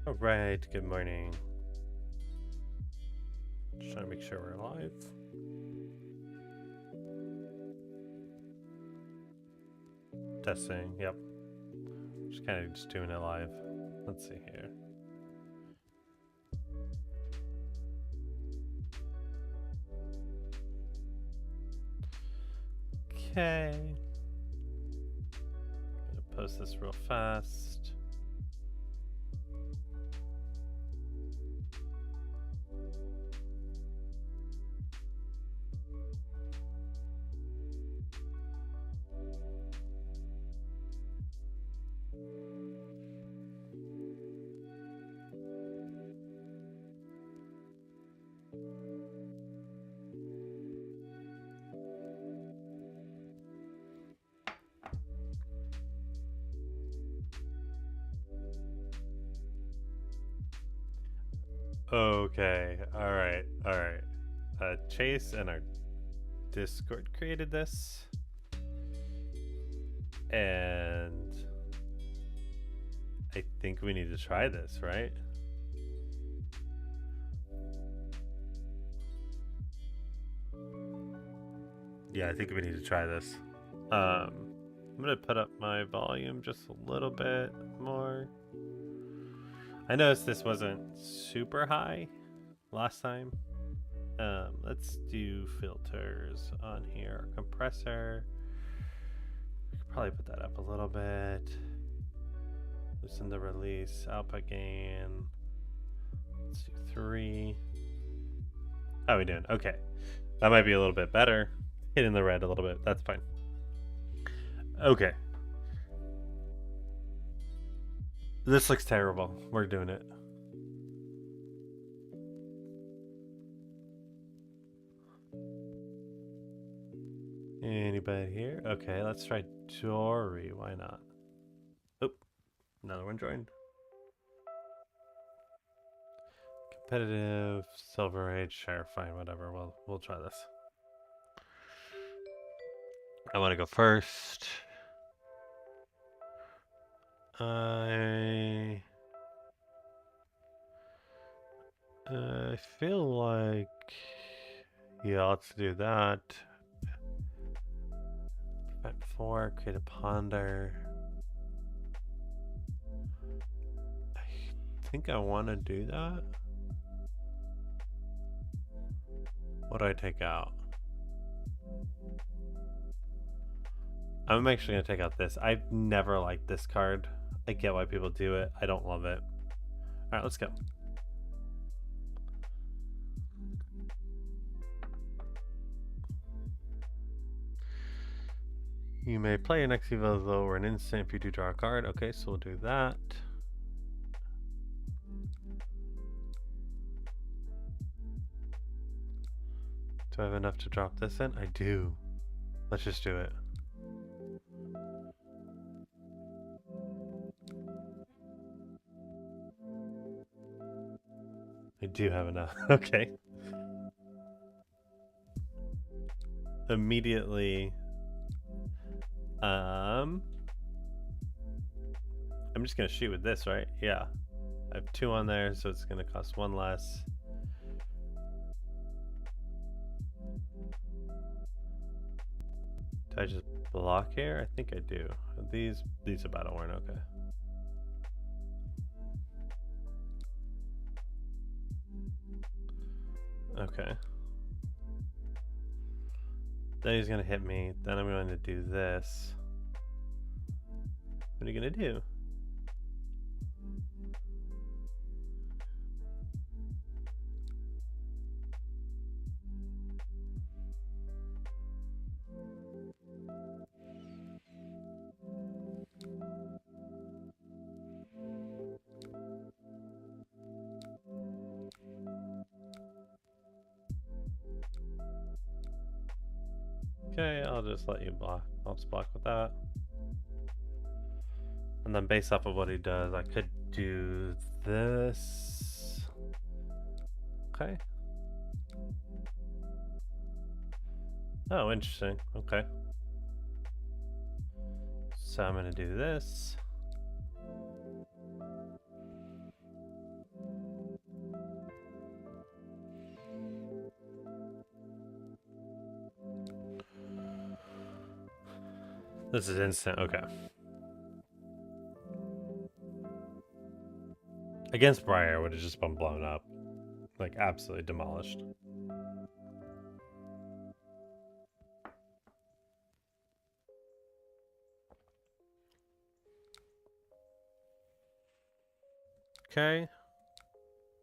All right, good morning. Just trying to make sure we're live. Testing, yep. Just kind of just doing it live. Let's see here. Okay. Gonna post this real fast. Okay, alright. Chase and our Discord created this. And I think we need to try this, right? Yeah, I think we need to try this. I'm gonna put up my volume just a little bit more. I noticed this wasn't super high last time. Let's do filters on here. Compressor. We could probably put that up a little bit. Loosen the release. Output gain. Let's do 3. How are we doing? Okay. That might be a little bit better. Hitting the red a little bit. That's fine. Okay. This looks terrible. We're doing it. Anybody here? Okay, let's try Dory. Why not? Oh, another one joined. Competitive, Silver Age, sure, fine, whatever. We'll try this. I want to go first. I feel like, yeah, let's do that. Prevent 4, create a ponder. I think I want to do that. What do I take out? I'm actually going to take out this. I've never liked this card. I get why people do it. I don't love it. Alright, let's go. You may play your next evo though or an instant if you do draw a card. Okay, so we'll do that. Do I have enough to drop this in? I do. Let's just do it. I do have enough. Okay. Immediately. I'm just gonna shoot with this, right? Yeah. I have 2 on there, so it's gonna cost 1 less. Do I just block here? I think I do. These are battle worn, okay. Okay. Then he's gonna hit me. Then I'm going to do this. What are you gonna do? Okay, I'll just let you block. I'll just block with that. And then based off of what he does, I could do this. Okay. Oh, interesting. Okay. So I'm gonna do this. This is instant. Okay. Against Briar would have just been blown up. Like, absolutely demolished. Okay.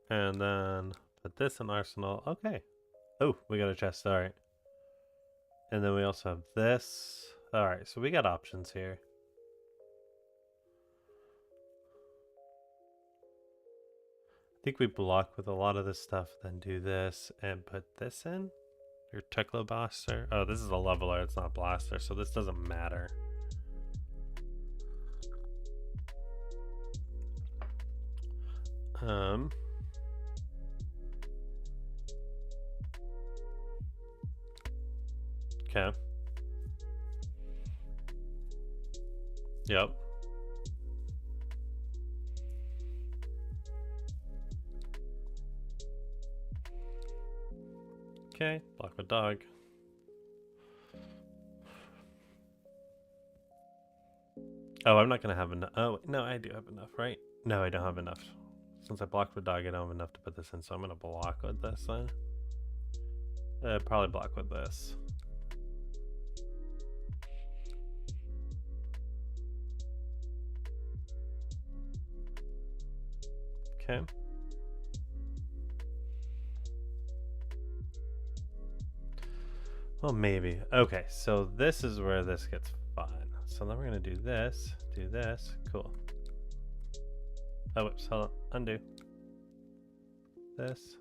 And then put this in Arsenal. Okay. Oh, we got a chest. All right. And then we also have this. All right, so we got options here. I think we block with a lot of this stuff, then do this and put this in. Your Tekla Blaster. Oh, this is a leveler, it's not Blaster, so this doesn't matter. Okay. Yep. Okay, block with dog. Oh, I'm not gonna have enough. Oh, no, I do have enough, right? No, I don't have enough. Since I blocked with dog, I don't have enough to put this in, so I'm gonna block with this then. Probably block with this. Okay. Well, maybe. Okay, so this is where this gets fun. So then we're gonna do this, cool. Oh, whoops, hold on, undo. This.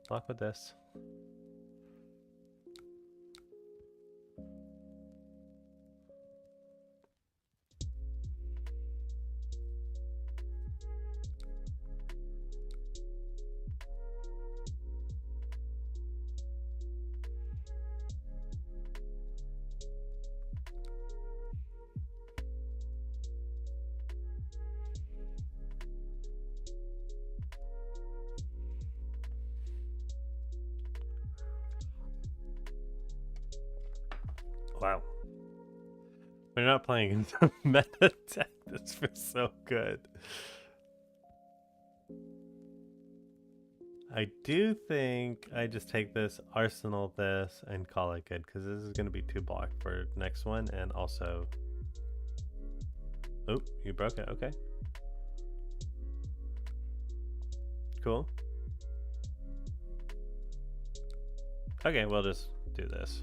Block with this. Wow. We're not playing in the meta deck. This feels so good. I do think I just take this, arsenal this, and call it good, because this is going to be 2 block for next one, and also... Oh, you broke it, okay. Cool. Okay, we'll just do this.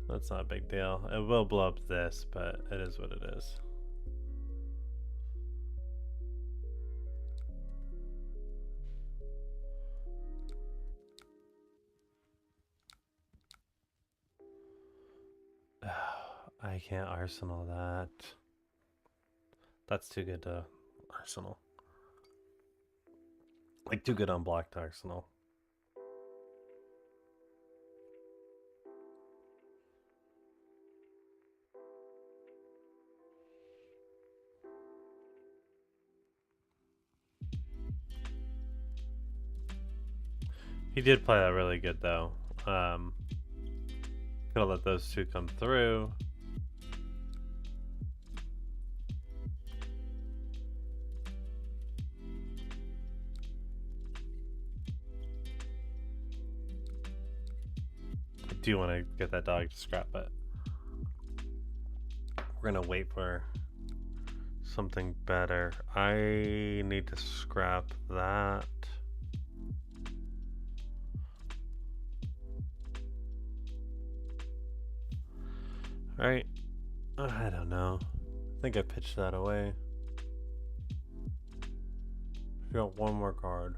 That's not a big deal. It will blow up this, but it is what it is. I can't arsenal that. That's too good to arsenal. Like, too good unblocked arsenal. He did play that really good, though. Could have let those 2 come through. I do want to get that dog to scrap it. We're gonna wait for something better. I need to scrap that. Alright. I don't know. I think I pitched that away. I got one more card.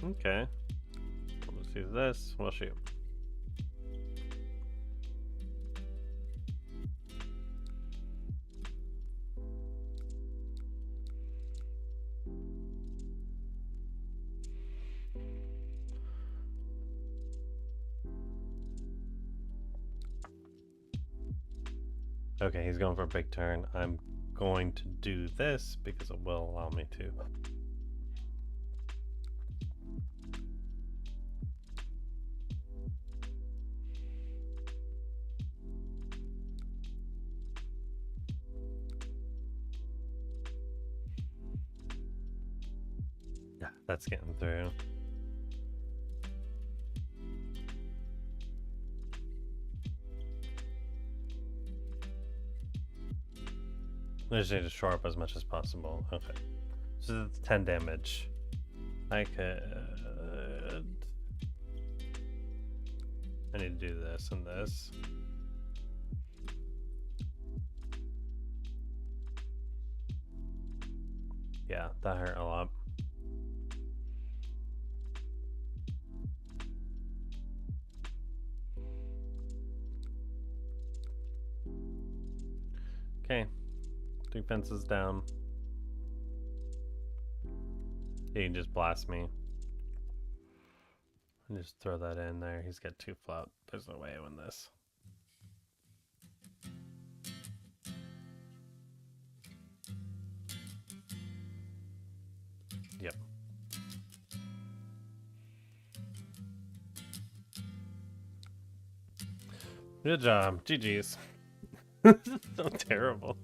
Okay. Let's use this. We'll shoot. Okay, he's going for a big turn. I'm going to do this because it will allow me to. Yeah, that's getting through. I just need to shore up as much as possible. Okay. So that's 10 damage. I could... I need to do this and this. Yeah, that hurt a lot. Okay. 3 fences down. He can just blast me. And just throw that in there. He's got 2 float. There's no way I win this. Yep. Good job. GG's. So terrible.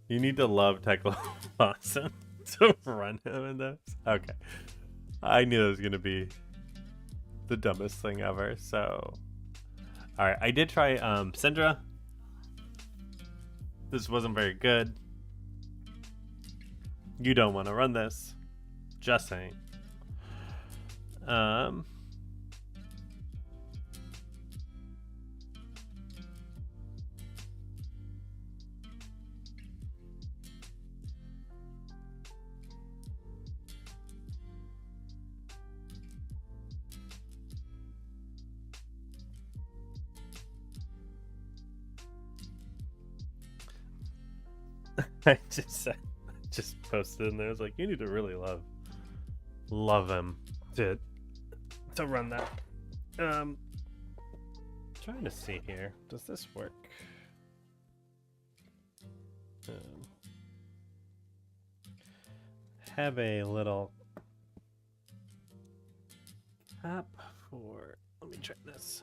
You need to love Tekla Lawson to run him in this. Okay. I knew it was going to be the dumbest thing ever, so... Alright, I did try Syndra. This wasn't very good. You don't want to run this. Just saying. I just posted in there. I was like, you need to really love him to run that. Trying to see here. Does this work? Have a little app for. Let me try this.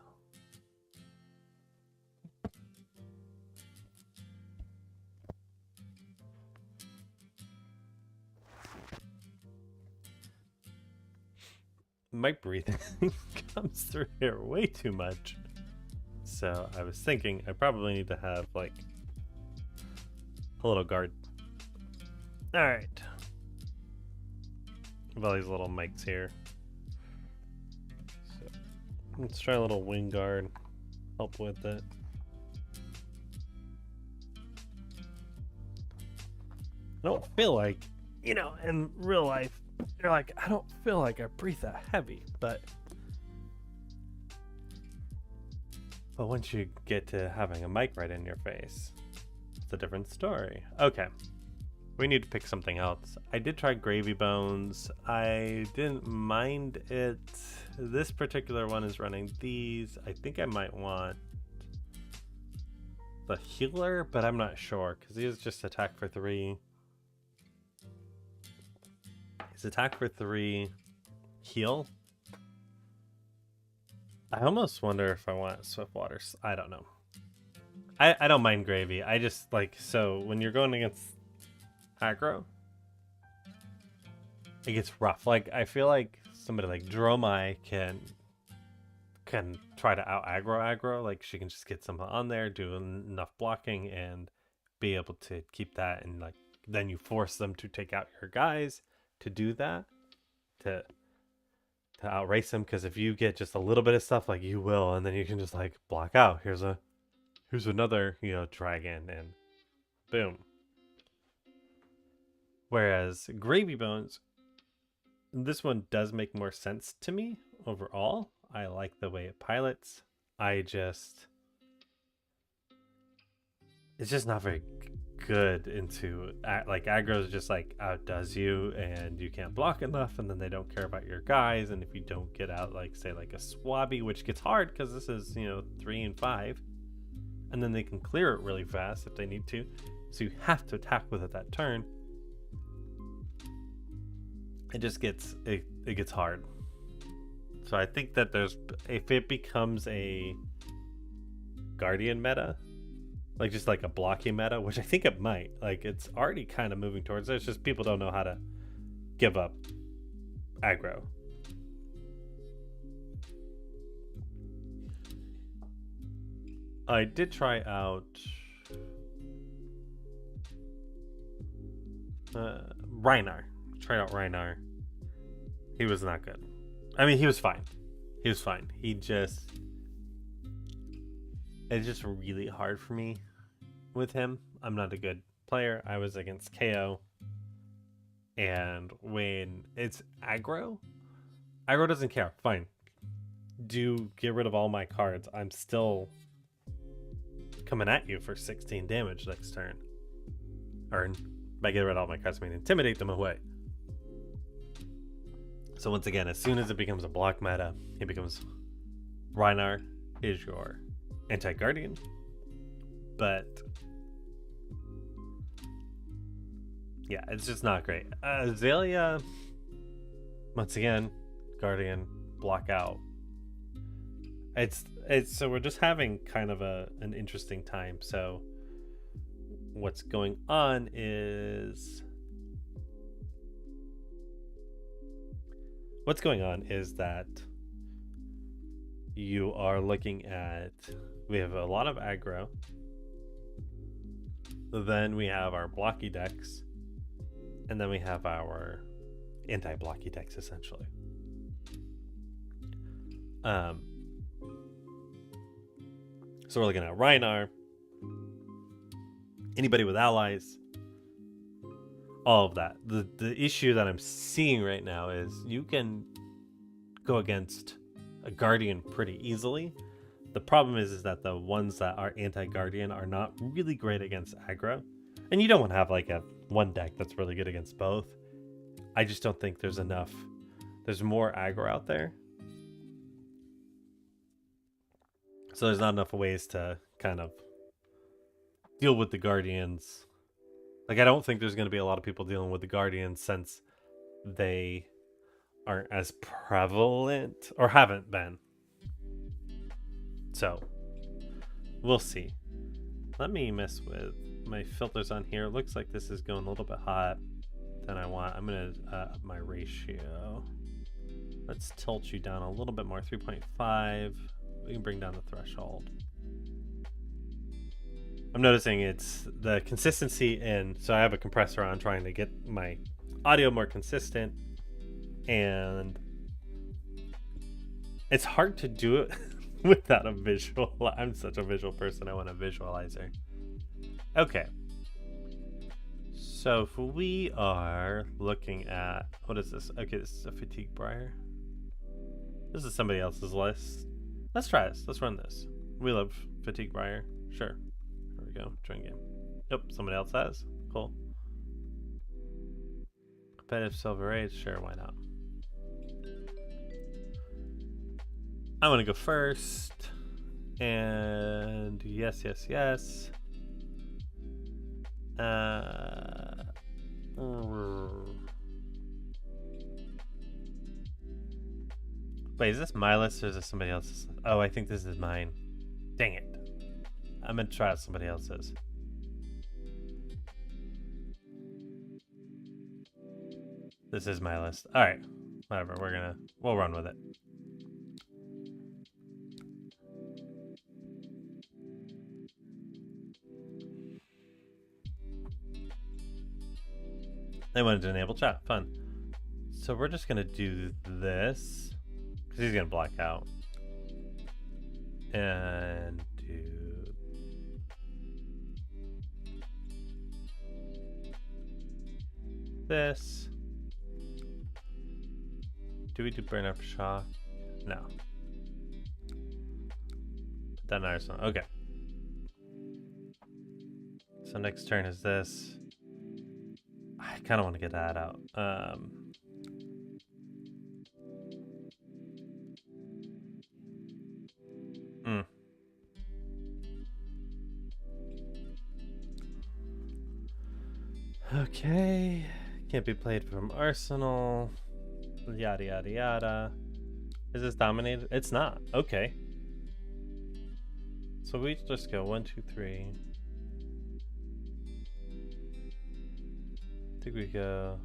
My breathing comes through here way too much. So I was thinking I probably need to have like a little guard. Alright. Have all these little mics here. So let's try a little wing guard. Help with it. I don't feel like, you know, in real life, you're like, I don't feel like I breathe that heavy, but once you get to having a mic right in your face, it's a different story. Okay, we need to pick something else. I did try Gravy Bones. I didn't mind it. This particular one is running these. I think I might want the healer, but I'm not sure because he is just attack for 3. Attack for 3, heal. I almost wonder if I want Swiftwater. I don't know. I don't mind Gravy. I just like, so when you're going against aggro, it gets rough. Like I feel like somebody like Dromai can try to out aggro. Like she can just get someone on there, do enough blocking, and be able to keep that, and like then you force them to take out your guys. To do that, to outrace them, because if you get just a little bit of stuff, like you will, and then you can just like block out. Here's another, you know, dragon, and boom. Whereas Gravy Bones, this one does make more sense to me overall. I like the way it pilots. It's just not very good into like aggro is just like outdoes you and you can't block enough, and then they don't care about your guys, and if you don't get out like say like a swabby, which gets hard because this is 3 and 5, and then they can clear it really fast if they need to, so you have to attack with it that turn. It just gets it gets hard. So I think that if it becomes a guardian meta, like just like a blocking meta, which I think it might, like it's already kind of moving towards it. It's just people don't know how to give up aggro. I did try out Reinar. Tried out Reinar. He was not good. I mean, he was fine. It's just really hard for me with him. I'm not a good player. I was against KO. And when it's aggro doesn't care. Fine. Do get rid of all my cards. I'm still coming at you for 16 damage next turn. Or by getting rid of all my cards, I mean intimidate them away. So once again, as soon as it becomes a block meta, it becomes Reinar is your anti-guardian. But yeah, it's just not great. Azalea, once again, guardian, block out. It's so we're just having kind of an interesting time. So what's going on is that you are looking at, we have a lot of aggro, then we have our blocky decks, and then we have our anti-blocky decks essentially. So we're looking at Reinar, anybody with allies, all of that. The issue that I'm seeing right now is you can go against a guardian pretty easily. The problem is that the ones that are anti-guardian are not really great against aggro, and you don't want to have like a one deck that's really good against both. I just don't think there's more aggro out there, so there's not enough ways to kind of deal with the guardians. Like, I don't think there's going to be a lot of people dealing with the guardians since they aren't as prevalent or haven't been. So we'll see. Let me mess with my filters on here. Looks like this is going a little bit hot than I want. I'm going to up my ratio. Let's tilt you down a little bit more. 3.5. We can bring down the threshold. I'm noticing it's the consistency in, so I have a compressor on trying to get my audio more consistent, and it's hard to do it without a visual. I'm such a visual person. I want a visualizer. Okay. So if we are looking at, what is this? Okay, this is a fatigue briar. This is somebody else's list. Let's try this. Let's run this. We love fatigue briar. Sure. There we go. Join game. Nope, somebody else has. Cool. Competitive silver age. Sure, why not? I want to go first. And yes. Wait, is this my list or is this somebody else's? Oh, I think this is mine. Dang it. I'm gonna try out somebody else's. This is my list. Alright. Whatever, we'll run with it. They wanted to enable chat. Fun. So we're just gonna do this because he's gonna block out, and do this. Do we do burn up shock? No. Put that in our song. Okay. So next turn is this. I kind of want to get that out. Okay. Can't be played from Arsenal. Yada yada yada. Is this dominated? It's not. Okay. So we just go 1, 2, 3. I think we go.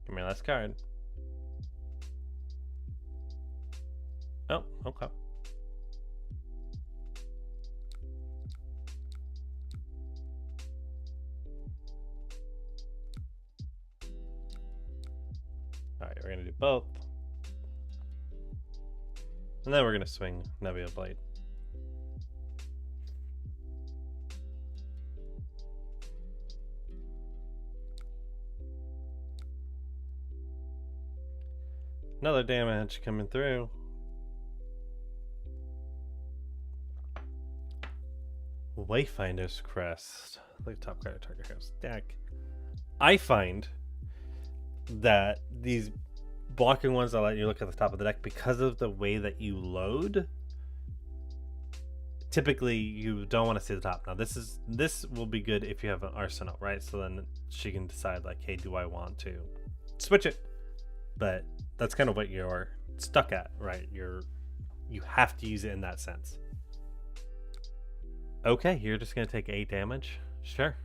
Give me your last card. Oh, okay. Alright, we're gonna do both. And then we're gonna swing Nebula Blade. Another damage coming through. Wayfinder's Crest. Like top card of target hero's deck. I find that these blocking ones that let you look at the top of the deck, because of the way that you load, typically you don't want to see the top. Now this will be good if you have an Arsenal, right? So then she can decide like, hey, do I want to switch it? But that's kind of what you're stuck at, right? You have to use it in that sense. Okay, you're just gonna take 8 damage. Sure.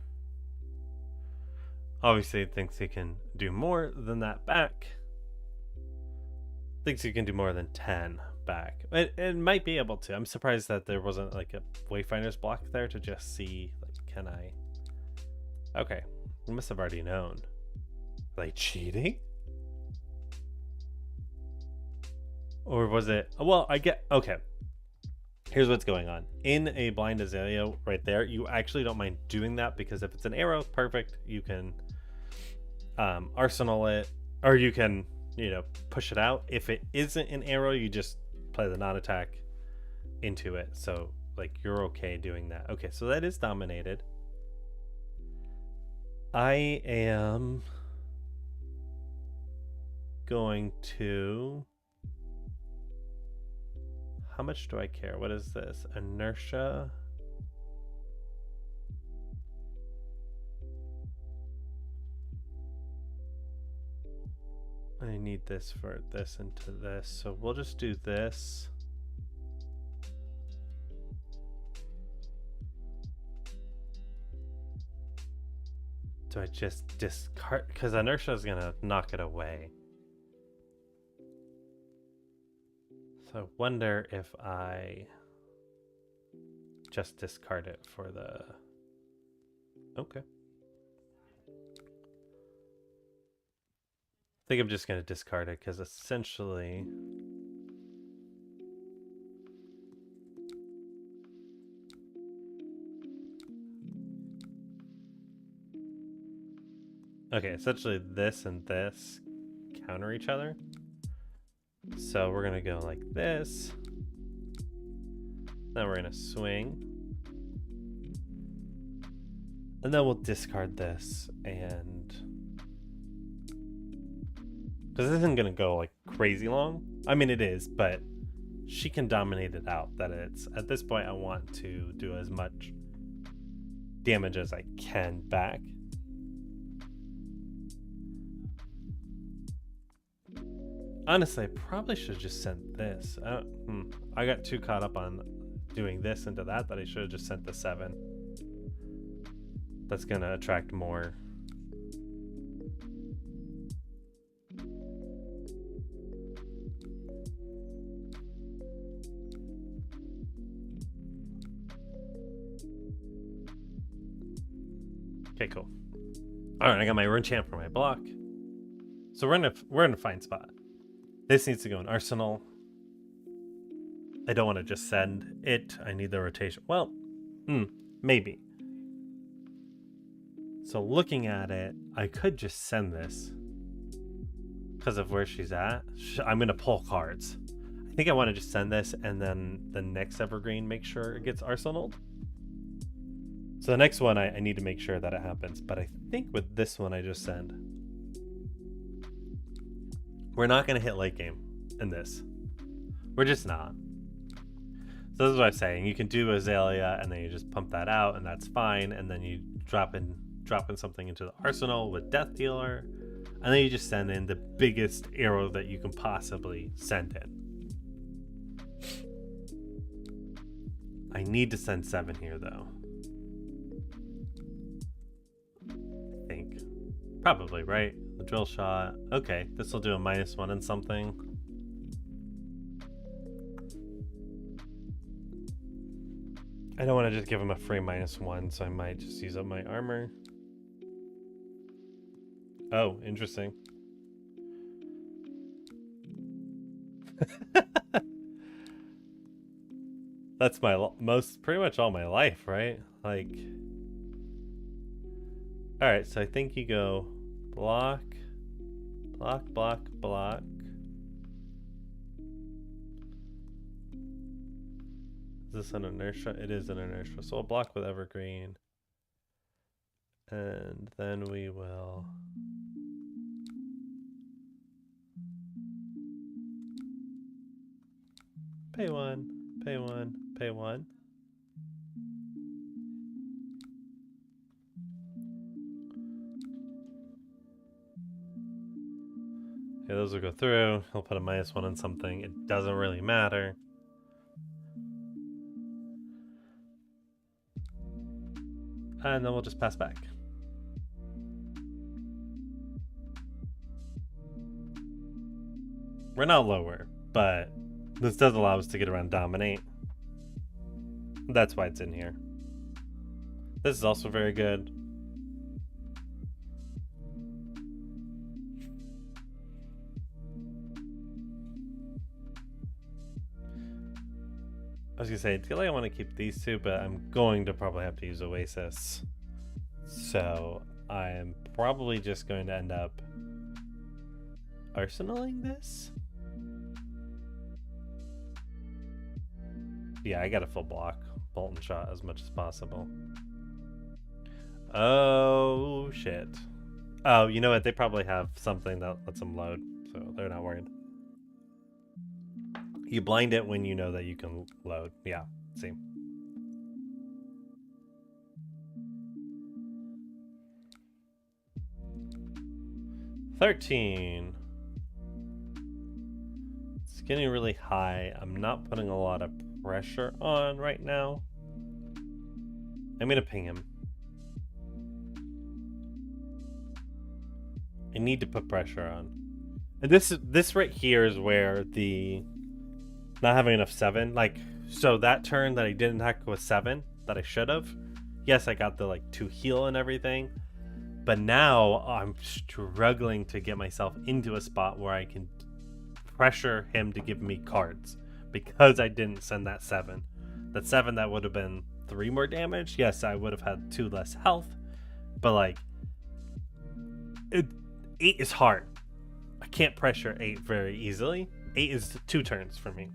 Obviously it thinks he can do more than that back. Thinks he can do more than 10 back. It might be able to. I'm surprised that there wasn't like a Wayfinder's block there to just see, like, can I? Okay, we must have already known. Are they cheating? Or was it? Well, I get. Okay. Here's what's going on. In a blind Azalea right there, you actually don't mind doing that, because if it's an arrow, perfect. You can Arsenal it, or you can, push it out. If it isn't an arrow, you just play the non-attack into it. So, like, you're okay doing that. Okay, so that is dominated. I am going to... How much do I care? What is this? Inertia. I need this for this into this. So we'll just do this. Do I just discard? Because inertia is going to knock it away. So I wonder if I just discard it for the... Okay. I think I'm just going to discard it, because essentially... Okay, essentially this and this counter each other. So we're going to go like this. Then we're going to swing. And then we'll discard this, and... Because this isn't going to go like crazy long. I mean, it is, but she can dominate it out. That it's, at this point, I want to do as much damage as I can back. Honestly, I probably should have just sent this. I got too caught up on doing this into that I should have just sent the 7. That's going to attract more. Okay, cool. All right, I got my rune champ for my block. So we're in a fine spot. This needs to go in Arsenal. I don't want to just send it. I need the rotation. Well, maybe. So looking at it, I could just send this. Because of where she's at. I'm going to pull cards. I think I want to just send this and then the next Evergreen make sure it gets Arsenaled. So the next one, I need to make sure that it happens. But I think with this one I just send, we're not going to hit late game in this. We're just not. So this is what I'm saying. You can do Azalea and then you just pump that out and that's fine. And then you drop in something into the Arsenal with Death Dealer. And then you just send in the biggest arrow that you can possibly send in. I need to send 7 here though. I think. Probably, right? The drill shot. Okay, this will do a -1 and something. I don't want to just give him a free -1, so I might just use up my armor. Oh, interesting. That's my pretty much all my life, right? Like, all right, so I think you go block, block, block, block. Is this an inertia? It is an inertia. So I'll block with Evergreen. And then we will pay 1, pay 1, pay 1. Okay, those will go through. He'll put a -1 on something. It doesn't really matter. And then we'll just pass back. We're not lower, but this does allow us to get around Dominate. That's why it's in here. This is also very good. I was gonna say, ideally I want to keep these two, but I'm going to probably have to use Oasis. So I am probably just going to end up arsenaling this. Yeah, I got a full block. Bolt and shot as much as possible. Oh, shit. Oh, you know what? They probably have something that lets them load, so they're not worried. You blind it when you know that you can load. Yeah, see. $13. It's getting really high. I'm not putting a lot of pressure on right now. I'm gonna ping him. I need to put pressure on. And this right here is where the not having enough 7, like, so that turn that I didn't hack with 7 that I should have. Yes, I got the like 2 heal and everything, but now I'm struggling to get myself into a spot where I can pressure him to give me cards because I didn't send that 7. That 7 that would have been 3 more damage. Yes, I would have had 2 less health, but like 8 is hard. I can't pressure 8 very easily. 8 is 2 turns for me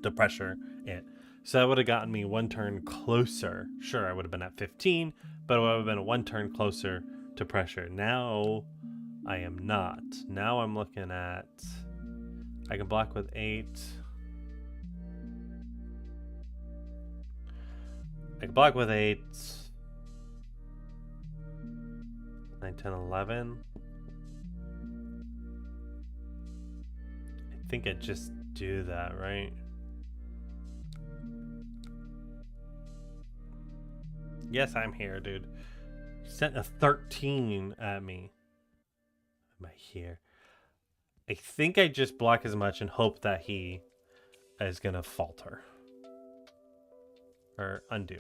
to pressure it. So that would have gotten me 1 turn closer. Sure, I would have been at 15, but it would have been 1 turn closer to pressure. Now I am not. Now I'm looking at, I can block with 8. I can block with 8. 9, 10, 11. I think I just do that, right? Yes, I'm here, dude. Sent a 13 at me. Am I here? I think I just block as much and hope that he is gonna falter. Or undo.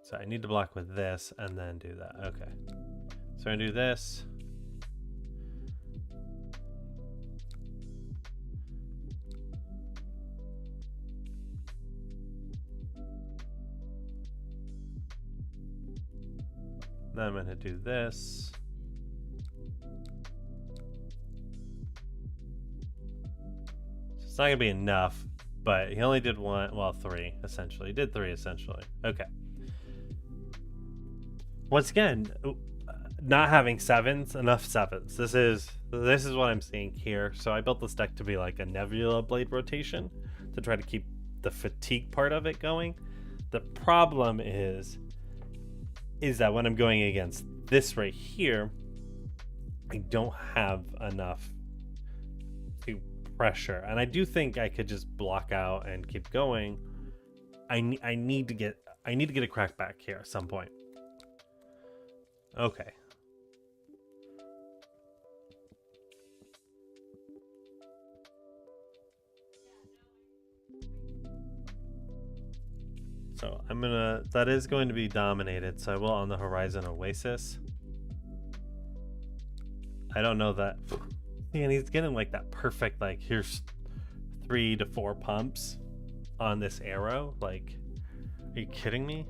So I need to block with this and then do that. Okay. So I'm gonna do this. Then I'm gonna do this. So it's not gonna be enough, but he only did one, well, three essentially. He did three essentially. Okay. Once again, not having enough sevens. This is what I'm seeing here. So I built this deck to be like a Nebula Blade rotation to try to keep the fatigue part of it going. The problem is that when I'm going against this right here, I don't have enough to pressure, and I do think I could just block out and keep going. I need to get a crack back here at some point. Okay. So that is going to be dominated, so I will on the Horizon Oasis. I don't know that, and he's getting like that perfect, like here's 3 to 4 pumps on this arrow. Like, are you kidding me?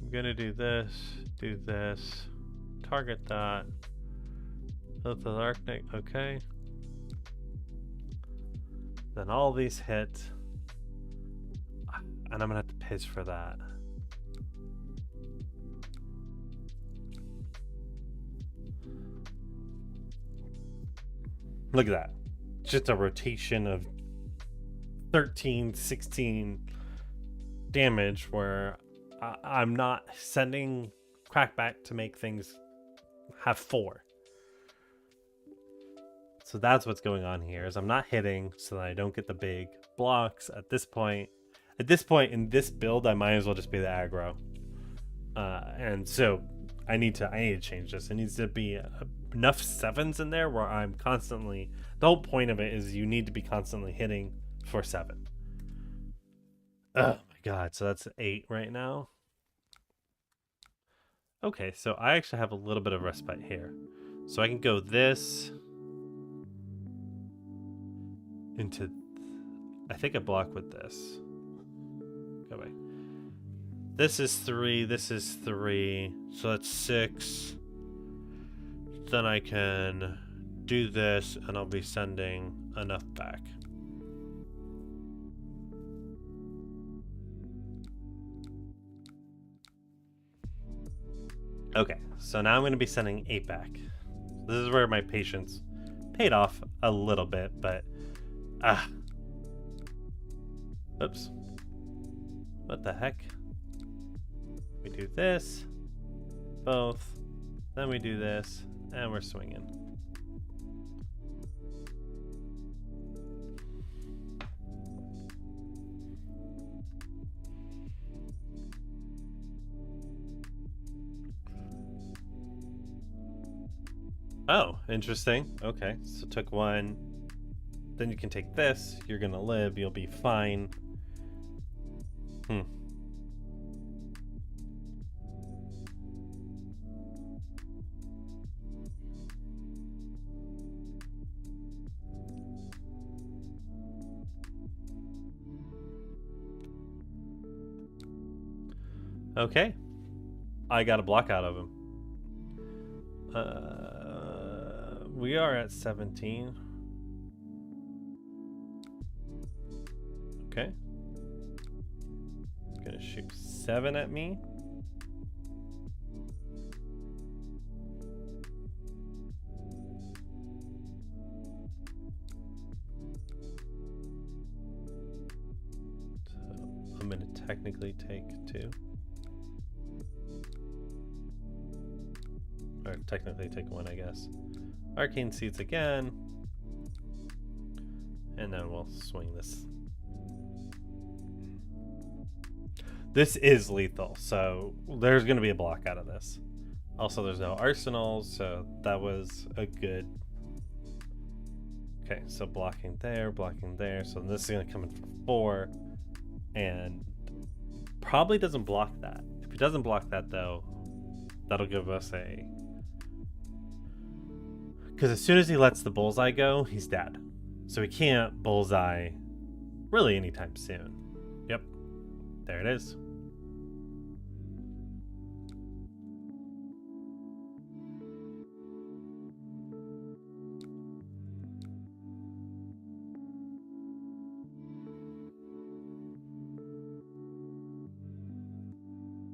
I'm gonna do this, target that. Of the Arctic, okay. Then all these hit, and I'm gonna have to piss for that. Look at that. Just a rotation of 13, 16 damage where I'm not sending crackback to make things have 4. So that's what's going on here, is I'm not hitting so that I don't get the big blocks at this point. At this point in this build, I might as well just be the aggro. And so I need to change this. It needs to be enough 7s in there where I'm constantly, the whole point of it is you need to be constantly hitting for 7. Oh my god, so that's 8 right now. Okay, so I actually have a little bit of respite here. So I can go this into, I think I block with this. Go away. This is 3, this is 3, so that's 6. Then I can do this and I'll be sending enough back. Okay, so now I'm going to be sending 8 back. This is where my patience paid off a little bit, but oops. What the heck? We do this, both, then we do this, and we're swinging. Oh, interesting. Okay, so took 1. Then you can take this. You're gonna live. You'll be fine. Okay. I got a block out of him. We are at 17. Okay. He's gonna shoot 7 at me. So I'm gonna technically take 2. Or technically take 1, I guess. Arcane Seeds again. And then we'll swing this. This is lethal, so there's going to be a block out of this. Also, there's no arsenals, so that was a good... Okay, so blocking there, so this is going to come in for 4. and probably doesn't block that. If he doesn't block that though, that'll give us a... Because as soon as he lets the bullseye go, he's dead. So he can't bullseye really anytime soon. Yep, there it is.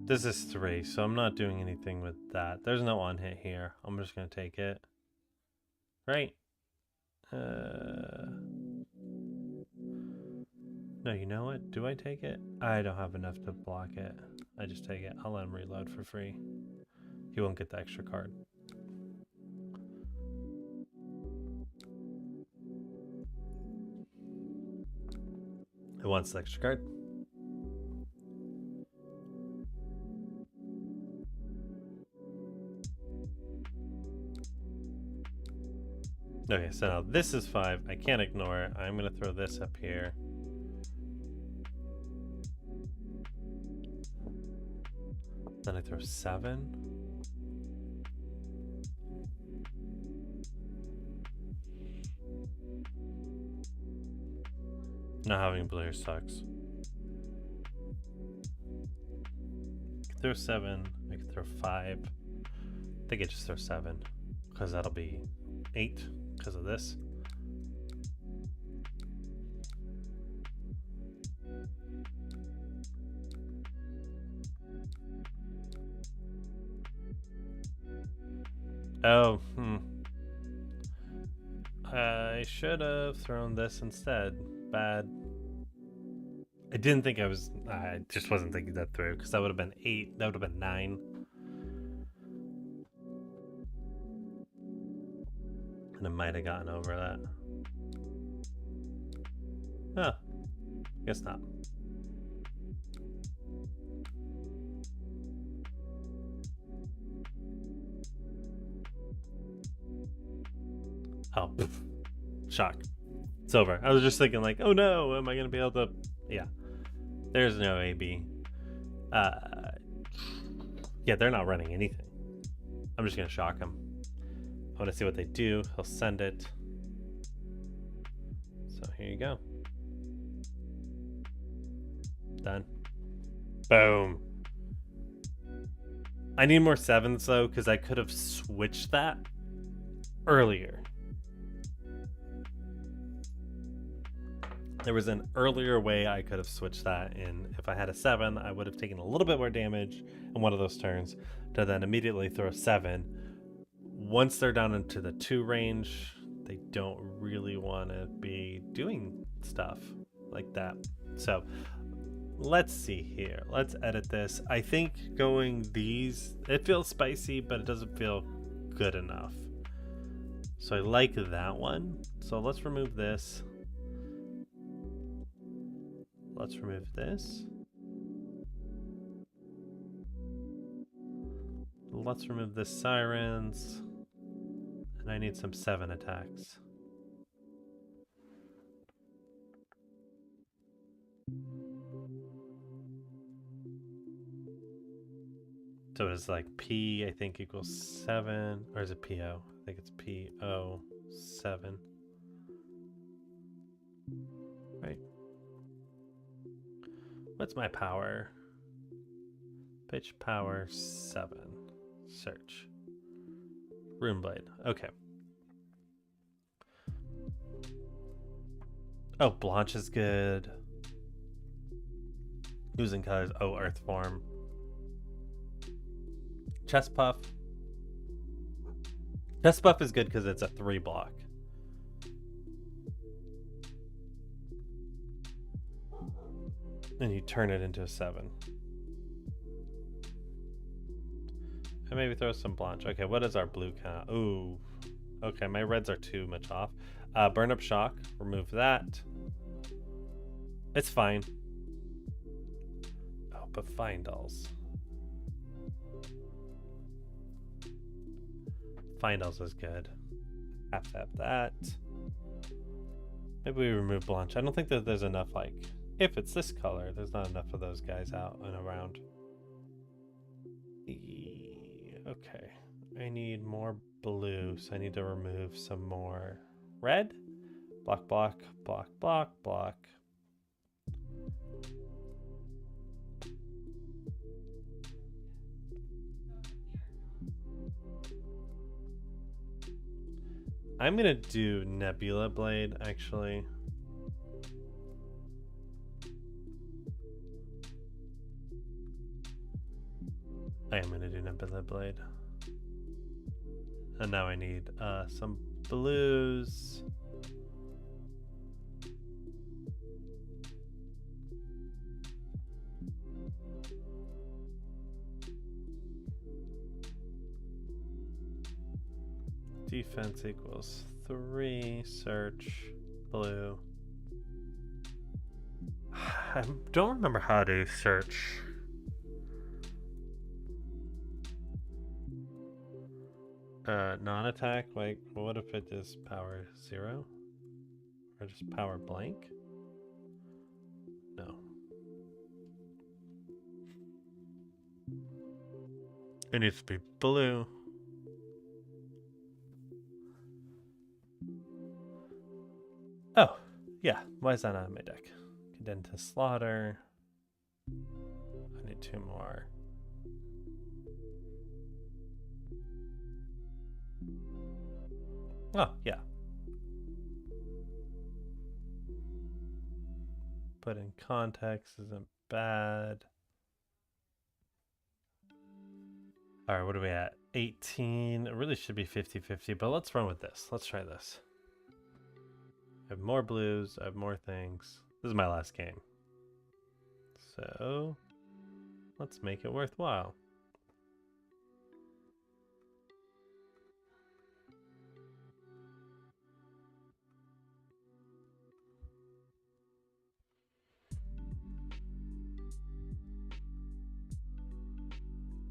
This is 3, so I'm not doing anything with that. There's no on hit here. I'm just going to take it. Right? No, you know what? Do I take it? I don't have enough to block it. I just take it. I'll let him reload for free. He won't get the extra card. He wants the extra card. Okay, so now this is 5. I can't ignore it. I'm going to throw this up here. Then I throw 7. Not having blue here sucks. I can throw 7. I can throw 5. I think I just throw 7 because that'll be 8 because of this. Oh, I should have thrown this instead. Bad. I didn't think I just wasn't thinking that through because that would have been 8. That would have been 9. And I might have gotten over that. Oh, guess not. Oh, poof. Shock. It's over. I was just thinking like, oh no, am I going to be able to... Yeah. There's no AB. Yeah, they're not running anything. I'm just going to shock them. I want to see what they do. He'll send it. So here you go. Done. Boom. I need more 7s though, because I could have switched that earlier. There was an earlier way I could have switched that in. If I had a 7, I would have taken a little bit more damage in one of those turns to then immediately throw a 7. Once they're down into the 2 range, they don't really want to be doing stuff like that. So let's see here. Let's edit this. I think going these, it feels spicy, but it doesn't feel good enough. So I like that one. So let's remove this. Let's remove this. Let's remove the sirens. And I need some 7 attacks. So it's like P, I think, equals 7. Or is it PO? I think it's PO 7. Right. What's my power? Pitch power 7. Search. Runeblade. Okay. Oh, Blanche is good. Losing colors. Oh, Earth Form. Chest Puff. Chest Puff is good because it's a 3 block. And you turn it into a 7. And maybe throw some Blanche. Okay, what is our blue count? Ooh. Okay, my reds are too much off. Burn Up Shock. Remove that. It's fine. Oh, but Findals. Findals is good. Half that. Maybe we remove Blanche. I don't think that there's enough, like, If it's this color, there's not enough of those guys out and around. Okay. I need more blue, so I need to remove some more red. Block, block, block, block, block. I'm gonna do Nebula Blade, actually. I am gonna do Nebula Blade. And now I need some blues. Defense equals 3, search, blue. I don't remember how to search. Non-attack, like, what if it is power 0? Or just power blank? No. It needs to be blue. Oh, yeah. Why is that not in my deck? Cadenta Slaughter. I need 2 more. Oh, yeah. Put in context isn't bad. Alright, what are we at? 18. It really should be 50-50, but let's run with this. Let's try this. I have more blues. I have more things. This is my last game. So, let's make it worthwhile.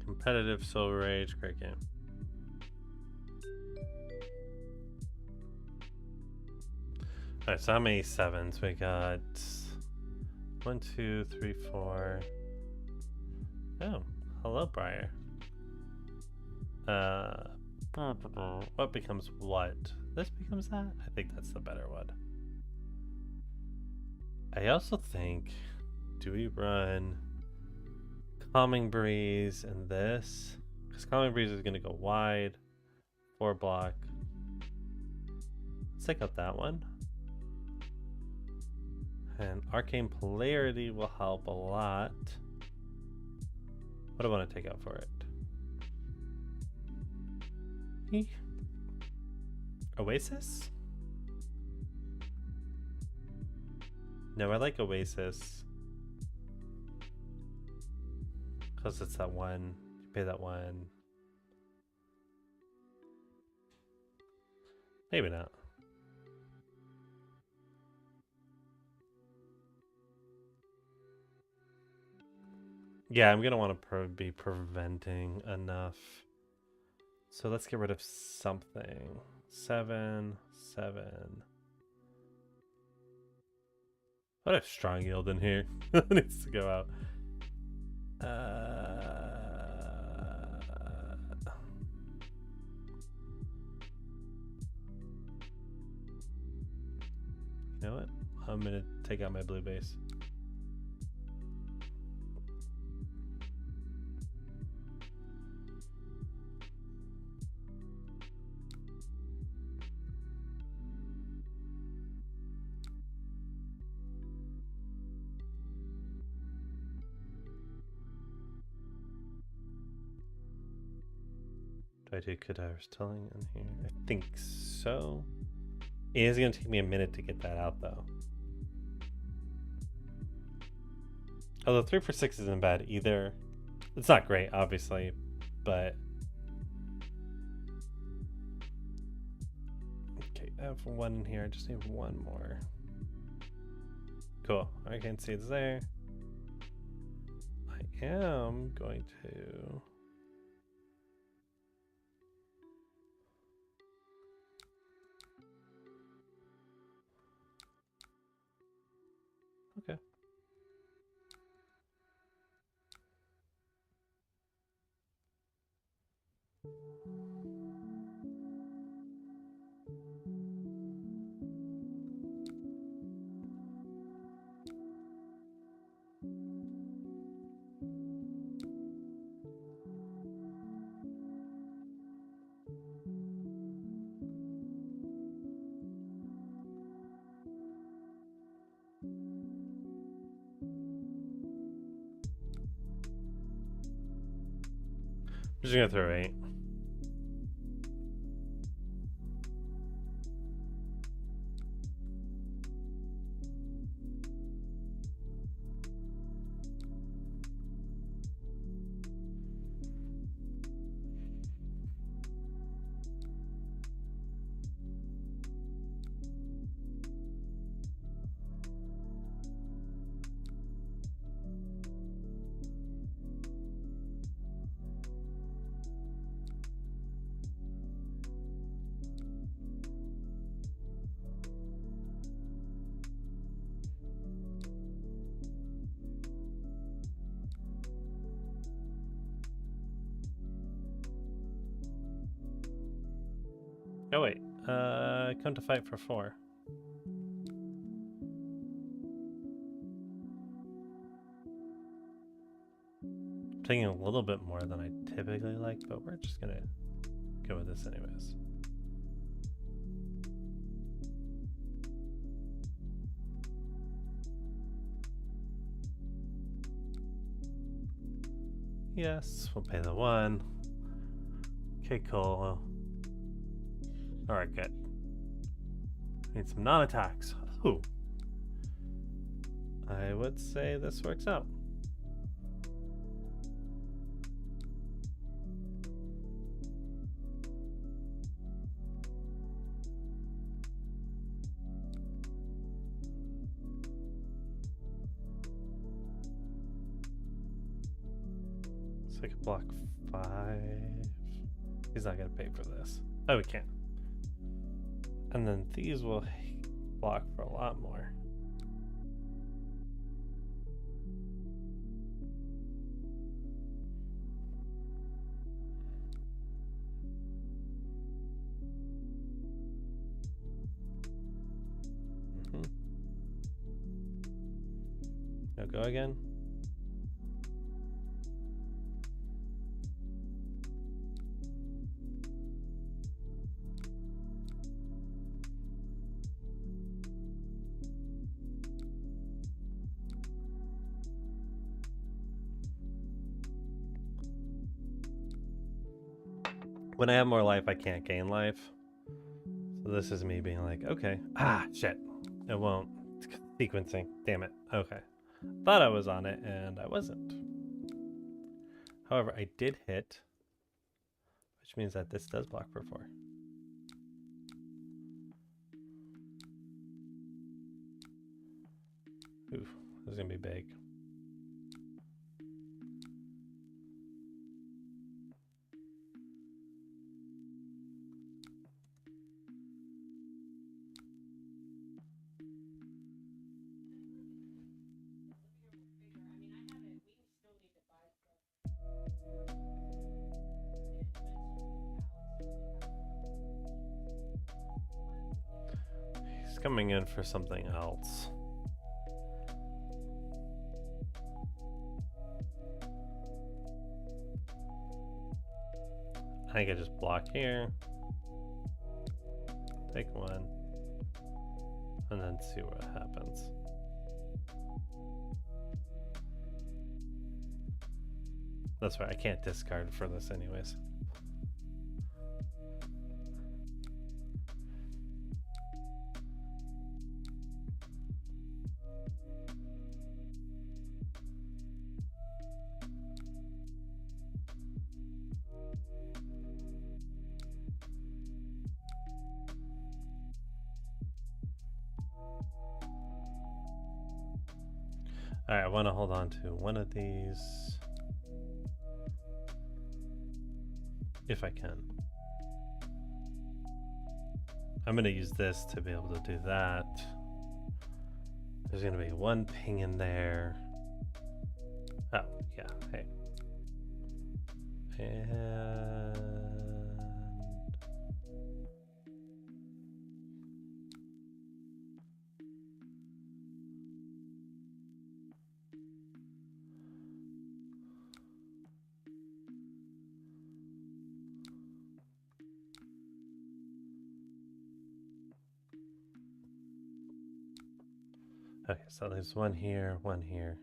Competitive Soul Rage, great game. Alright, so how many 7s? We got 1, 2, 3, 4. Oh, hello, Briar. What becomes what? This becomes that? I think that's the better one. I also think, do we run Calming Breeze and this? Because Calming Breeze is going to go wide. 4 block. Let's take out that one. And Arcane Polarity will help a lot. What do I want to take out for it? Oasis? No, I like Oasis. Because it's that one. You pay that one. Maybe not. Yeah, I'm going to want to be preventing enough. So let's get rid of something. 7, 7. What if Strong Yield in here? It needs to go out. You know what? I'm going to take out my blue base. Do I do Kadar's Telling in here? I think so. It is going to take me a minute to get that out, though. Although 3 for 6 isn't bad either. It's not great, obviously, but... Okay, I have 1 in here. I just need 1 more. Cool. I can see it's there. I am going to... Okay. just gonna throw 8. Oh wait, come to fight for 4. I'm taking a little bit more than I typically like, but we're just gonna go with this anyways. Yes, we'll pay the 1. Okay, cool. Alright, good. Need some non-attacks. Ooh. I would say this works out. So I could block 5. He's not gonna pay for this. Oh, we can't. And then these will block for a lot more. Now go again. When I have more life, I can't gain life. So this is me being like, okay. Ah, shit. It won't. It's sequencing. Damn it. Okay. Thought I was on it, and I wasn't. However, I did hit, which means that this does block for 4. Oof, this is gonna be big. He's coming in for something else. I could just block here, take 1, and then see what happens. That's right, I can't discard for this anyways. Alright, I want to hold on to one of these. If I can. I'm going to use this to be able to do that. There's going to be 1 ping in there. Oh, yeah, hey. And... okay, so there's 1 here, 1 here.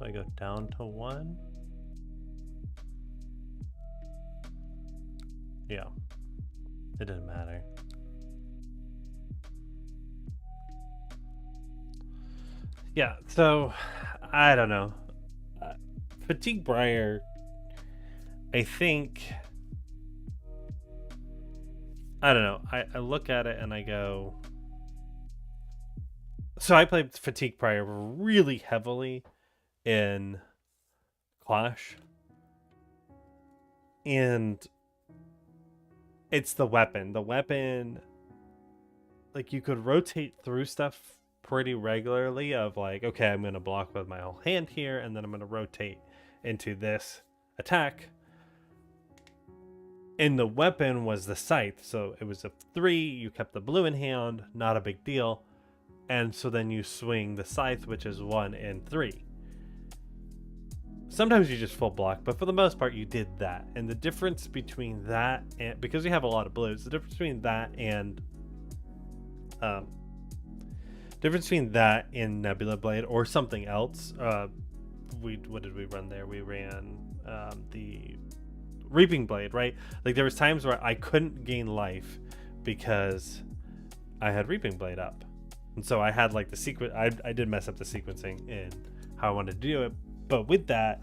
So I go down to 1. Yeah. It didn't matter. Yeah, so I don't know. Fatigue Briar, I think, I don't know. I look at it and I go. So I played Fatigue Briar really heavily in Clash. And it's the weapon. The weapon, like, you could rotate through stuff pretty regularly of like, okay, I'm going to block with my whole hand here, and then I'm going to rotate into this attack. And the weapon was the scythe, so it was a 3, you kept the blue in hand, not a big deal. And so then you swing the scythe, which is 1 and 3. Sometimes you just full block, but for the most part you did that. And the difference between that and, because you have a lot of blues, the difference between that and Nebula Blade or something else, what did we run there? We ran the Reaping Blade, right? Like, there was times where I couldn't gain life because I had Reaping Blade up. And so I had like the sequence, I did mess up the sequencing in how I wanted to do it. But with that,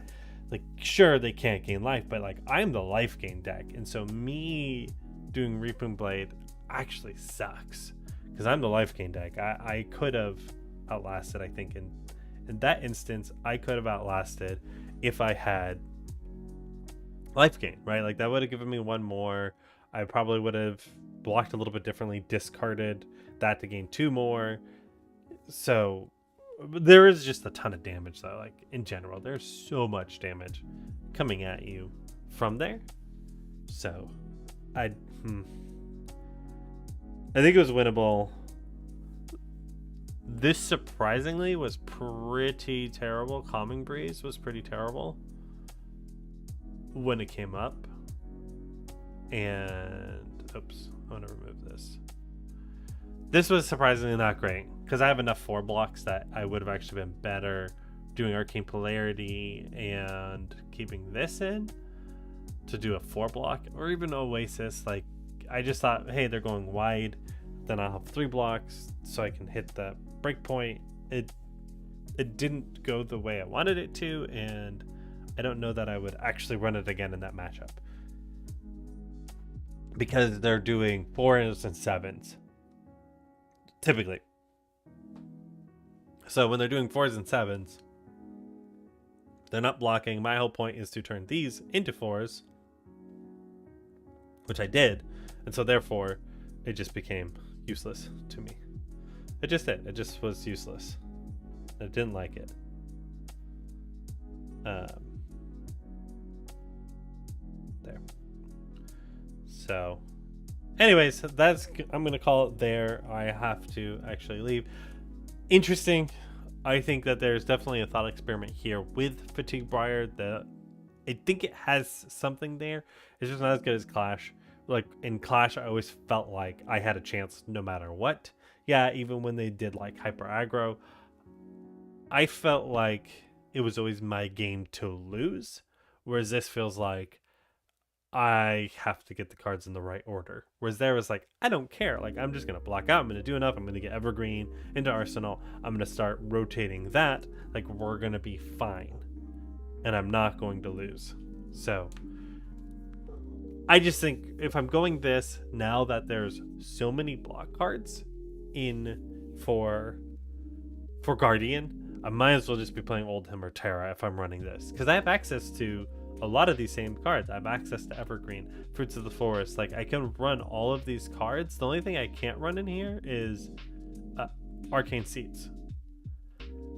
like, sure, they can't gain life, but like, I'm the life gain deck. And so me doing Reaping Blade actually sucks because I'm the life gain deck. I could have outlasted, I think, in that instance, I could have outlasted if I had life gain, right? Like, that would have given me 1 more. I probably would have blocked a little bit differently, discarded that to gain 2 more. So there is just a ton of damage, though. Like, in general, there's so much damage coming at you from there. So I think it was winnable. This surprisingly was pretty terrible. Calming Breeze was pretty terrible when it came up. And oops, I want to remove this. This was surprisingly not great because I have enough 4 blocks that I would have actually been better doing Arcane Polarity and keeping this in to do a 4 block, or even Oasis. Like, I just thought, hey, they're going wide, then I'll have 3 blocks so I can hit the breakpoint. It didn't go the way I wanted it to, and I don't know that I would actually run it again in that matchup because they're doing 4s and 7s typically. So when they're doing 4s and 7s, they're not blocking. My whole point is to turn these into 4s, which I did, and so therefore it just became useless to me. It just did. It just was useless. I didn't like it. There. So anyways, I'm gonna call it there. I have to actually leave. Interesting. I think that there's definitely a thought experiment here with Fatigue Briar. That I think it has something there. It's just not as good as Clash. Like, in Clash, I always felt like I had a chance no matter what. Yeah, even when they did like hyper aggro, I felt like it was always my game to lose. Whereas this feels like I have to get the cards in the right order. Whereas there was like, I don't care. Like, I'm just going to block out. I'm going to do enough. I'm going to get Evergreen into Arsenal. I'm going to start rotating that. Like, we're going to be fine. And I'm not going to lose. So I just think if I'm going this, now that there's so many block cards in for Guardian, I might as well just be playing Oldhim or Terra if I'm running this. Because I have access to a lot of these same cards. I have access to Evergreen, Fruits of the Forest. Like, I can run all of these cards. The only thing I can't run in here is Arcane Seeds.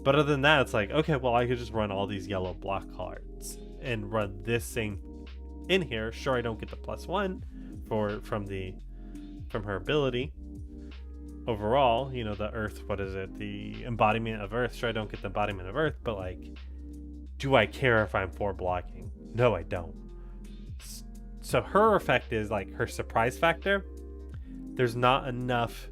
But other than that, it's like, okay, well, I could just run all these yellow block cards and run this same in here. Sure, I don't get the +1 from her ability. Overall, you know, the Earth, what is it? The embodiment of Earth. Sure, I don't get the embodiment of Earth, but like, do I care if I'm 4 blocking? No, I don't. So her effect is like her surprise factor. There's not enough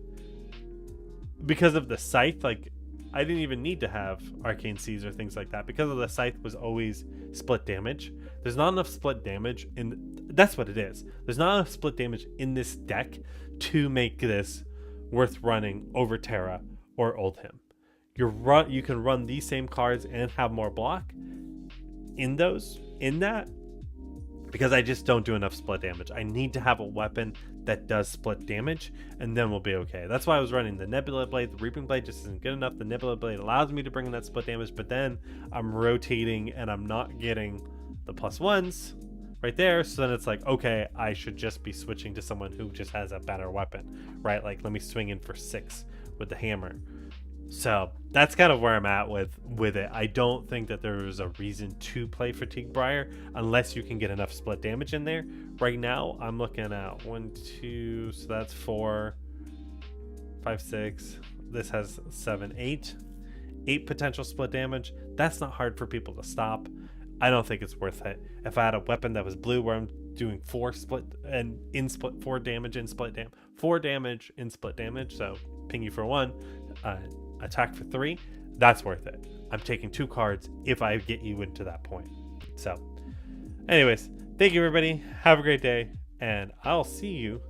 because of the scythe. Like, I didn't even need to have Arcane Seas or things like that because of the Scythe was always split damage. There's not enough split damage that's what it is. There's not enough split damage in this deck to make this worth running over Terra or Oldhim. You can run these same cards and have more block in that, because I just don't do enough split damage. I need to have a weapon that does split damage, and then we'll be okay. That's why I was running the Nebula Blade. The Reaping Blade just isn't good enough. The Nebula Blade allows me to bring in that split damage, but then I'm rotating and I'm not getting the +1s right there. So then it's like, okay, I should just be switching to someone who just has a better weapon, right? Like, let me swing in for 6 with the hammer. So that's kind of where I'm at with it. I don't think that there's a reason to play Fatigue Briar unless you can get enough split damage in there. Right now, I'm looking at 1, 2, so that's 4, 5, 6. This has 7, 8. 8 potential split damage. That's not hard for people to stop. I don't think it's worth it. If I had a weapon that was blue where I'm doing 4 split and in split 4 damage in split damage, 4 damage in split damage, so ping you for 1, attack for 3, that's worth it. I'm taking 2 cards if I get you into that point. So anyways, thank you everybody, have a great day, and I'll see you